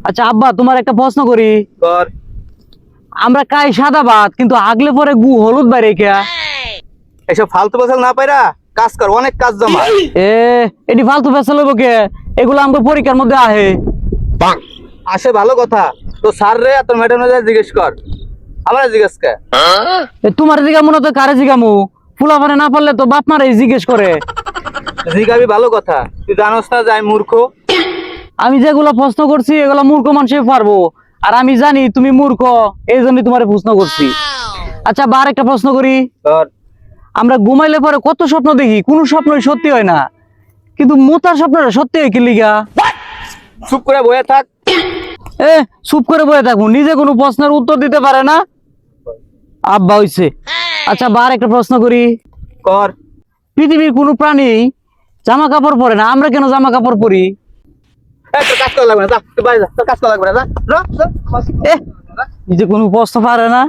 আচ্ছা আব্বা, তোমার একটা প্রশ্ন করি। কর। আমরা খাই সাদা ভাত, কিন্তু আগলে পরে গু হলুদ বাইরে কে? এসব ফালতু বসাল না পাইরা কাজ কর, অনেক কাজ জমা। এ এটি ফালতু ফেসাল হইব কে? এগুলো আমাদের পরীক্ষার মধ্যে আহে। আসে ভালো কথা, তো স্যার রে তোর ম্যাডাম জিজ্ঞেস কর, আমরা জিজ্ঞেস কে? তোমার দিকে মনে তো কারে জিগামু? ফুলা ফানে না পারলে তো বাপ মারে জিজ্ঞেস করে। জিগাবি ভালো কথা, তুই জানোস না যে আমি মূর্খ। আমি যেগুলো প্রশ্ন করছি এগুলো মূর্খ মানুষে পারবো, আর আমি জানি তুমি মূর্খ, এই জন্যই তোমার প্রশ্ন করছি। আচ্ছা বার একটা প্রশ্ন করি। কর। আমরা ঘুমাইলে পরে কত স্বপ্ন দেখি, কোন স্বপ্নই সত্যি হয় না, কিন্তু মোতার স্বপ্নটা সত্যি হয় কি লিগা? চুপ করে বয়ে থাক। এ চুপ করে বয়ে থাকুন, নিজে কোনো প্রশ্নের উত্তর দিতে পারে না। আব্বা হইছে। আচ্ছা বার একটা প্রশ্ন করি। কর। পৃথিবীর কোনো প্রাণী জামা কাপড় পরে না, আমরা কেন জামা কাপড় পরি? তোর কাজ করা লাগবে না, যা তুই বাইরে যা, তোর কাজ করা লাগবে না, যা যা, যা। এ নিজে কোনো প্রশ্ন পারে না।